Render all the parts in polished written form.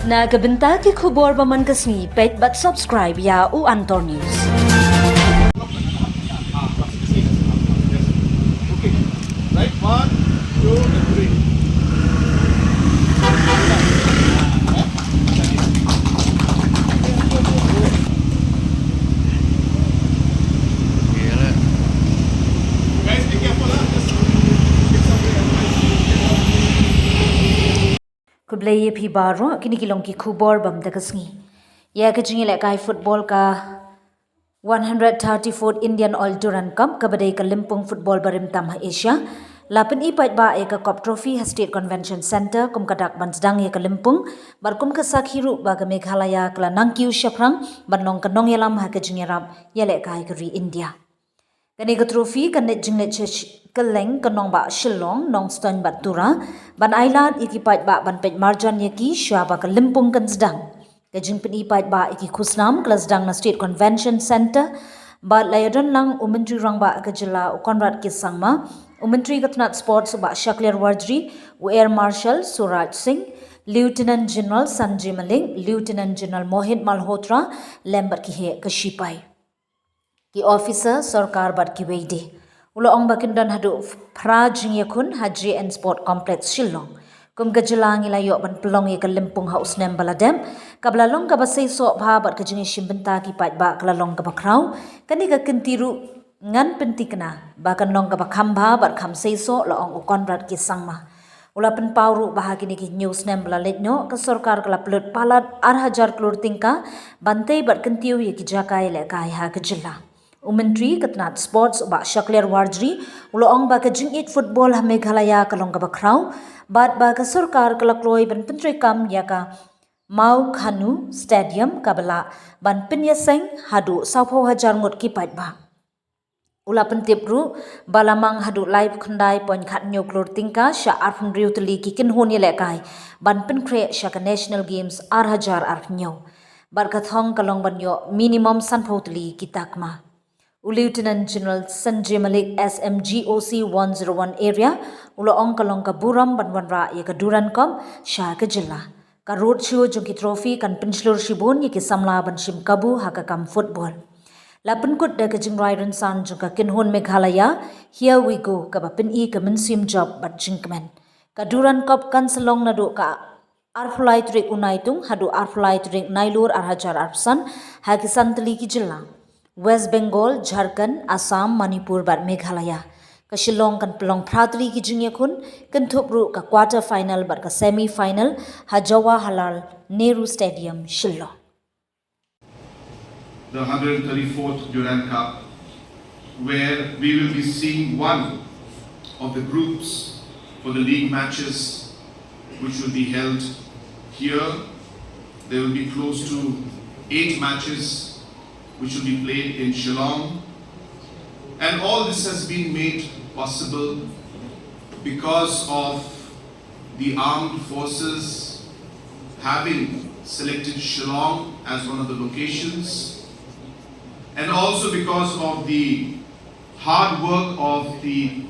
Nagabenta ki khubor baman kasni pet but subscribe ya u Antor News. Okay. Right, 1, 2, and 3. Guys, be careful, just get somewhere. Kubleye phi baro kini kilong ki khubor bam da kasni. Ya ka jingi le kai football ka 134th Indian All Durand Cup kabadai ka Limpung football barim tam Asia. Lapan ipat ba e ka Cup Trophy State Convention Center kum kadak bansdang ye ka Limpung bar kum ka sakhiru ba ka Meghalaya kala nangkiu shaprang banong kanong yalam ha ka jingi rap yele kai ka ri India. Kani ka trophy kan net jing net keleng kanong ba shillong nong stone bat tura ban island ikipat ba ban pet marjan yaki sya ba ka Limpung kan sedang. Kajing penipat ba iki khusnam kelas dang na State Convention Center ba layadan lang umentri rang ba ka jila Konrad Kisangma umentri katnat sports ba Shaklir Wardri Air Marshal Suraj Singh Lieutenant General Sanjay Maling Lieutenant General Mohit Malhotra lembar ki he ka shipai ki officer sarkar bat ki weide ulo ong bakindan hadu pra jing yakun Haji and Sport Complex Shillong kum gajelang ilayo ban pelong ye ka Limpung house nem baladem kablalong ka basay so bha bat ka jingi shimbenta ki pat ba kalalong ka bakraw kani ka kintiru ngan pentikna ba kanong ka bakhamba bat kham say so laong Konrad Kisangma ula pen pawru bahagi ni ki news nem balaletno ka sarkar kala plut palat 8,000 crore tingka bantay bat kintiu ye ki jakai le kai ha ka jilla Umentri katnat sports ba Shaklir Wardri uloong ba ka jingit football ha Meghalaya kalong ka bakraw bat ba ka sarkar kalakloi ban pentrikam ya ka Mau Khanu Stadium kabala ban pinyaseng hadu 10,000 ngot ki pat ba ula pentipru balamang hadu live khandai pon khat nyo klor tingka sha arfun riutli ki kin hon yele kai ban penkre sha ka national games 8,000 arnyo bar ka thong kalong ban yo minimum sanphotli ki takma Lieutenant General Sanjay Malik SMGOC 101 area ulo ong kalong ka buram banwanra ye ka Durand Cup sha ka jilla ka road show jongki trophy kan pinslur shibun ye ki samla ban shim kabu ha ka kam football lapan kut da ka jingrai ran san jong ka kinhon Meghalaya here we go ka ba pin I ka minsim job bat jingkmen ka Durand Cup kan salong na do ka arfulai trik unai tung hadu arfulai trik nailur 8,000 arsan ha ki santli ki jilla West Bengal, Jharkhand, Assam, Manipur bat Meghalaya. Ka Shillong kan pelong pratri ki jingyakun kan thupru ka quarter final bat ka semi final ha Jawaharlal Nehru Stadium Shillong. The 134th Durand Cup, where we will be seeing one of the groups for the league matches which will be held here. There will be close to 8 matches which will be played in Shillong. And all this has been made possible because of the armed forces having selected Shillong as one of the locations, and also because of the hard work of the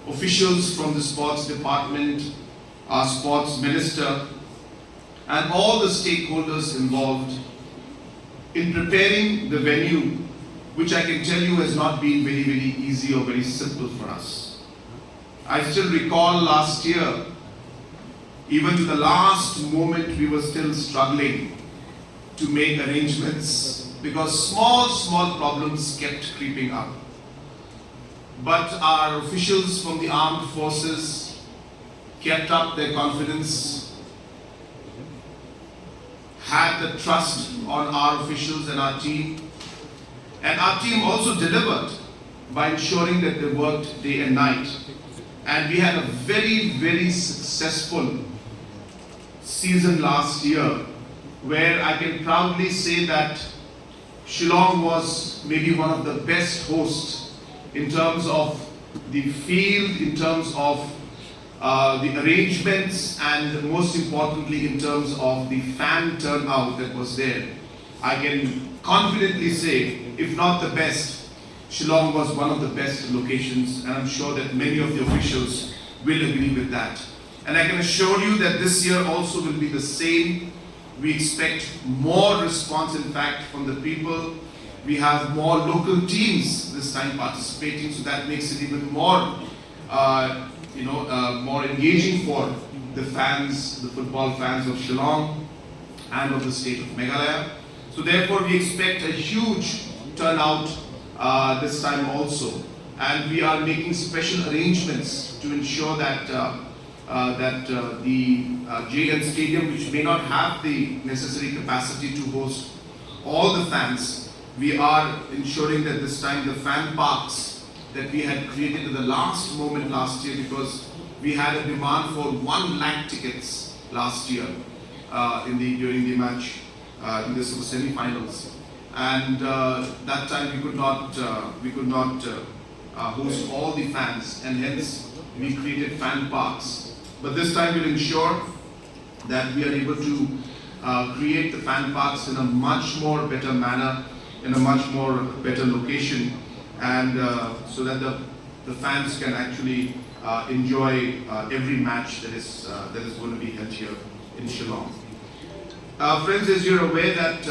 officials from the sports department, our sports minister, and all the stakeholders involved in preparing the venue, which I can tell you has not been very, very easy or very simple for us. I still recall last year, even to the last moment, we were still struggling to make arrangements because small problems kept creeping up. But our officials from the armed forces kept up their confidence, had the trust on our officials and our team also delivered by ensuring that they worked day and night, and we had a very, very successful season last year where I can proudly say that Shillong was maybe one of the best hosts in terms of the field, in terms of the arrangements, and most importantly in terms of the fan turnout that was there. I can confidently say, if not the best, Shillong was one of the best locations, and I'm sure that many of the officials will agree with that. And I can assure you that this year also will be the same We expect more response, in fact, from the people. We have more local teams this time participating, so that makes it even more, more engaging for the fans, the football fans of Shillong and of the state of Meghalaya. So therefore, we expect a huge turnout this time also, and we are making special arrangements to ensure that the JN Stadium, which may not have the necessary capacity to host all the fans, we are ensuring that this time the fan parks that we had created at the last moment last year, because we had a demand for 1 lakh tickets last year during the match in the semi-finals, and that time we could not host all the fans, and hence we created fan parks. But this time we'll ensure that we are able to create the fan parks in a much more better manner, in a much more better location, and so that the fans can actually enjoy every match that is going to be held here in Shillong. Friends, as you're aware that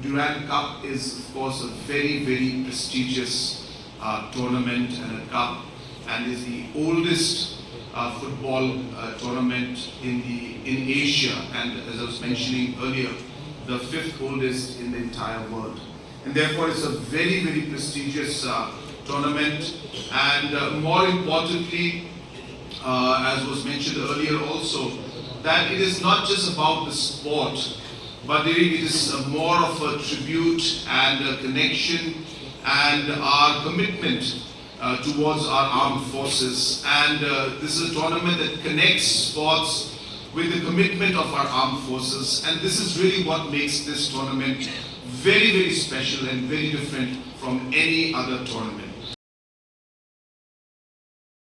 Durand Cup is of course a very, very prestigious tournament and a cup, and is the oldest football tournament in Asia, and as I was mentioning earlier, the 5th oldest in the entire world. And therefore it's a very, very prestigious tournament, and more importantly, as was mentioned earlier also, that it is not just about the sport, but it is more of a tribute and a connection and our commitment towards our armed forces. And this is a tournament that connects sports with the commitment of our armed forces, and this is really what makes this tournament very, very special and very different from any other tournament.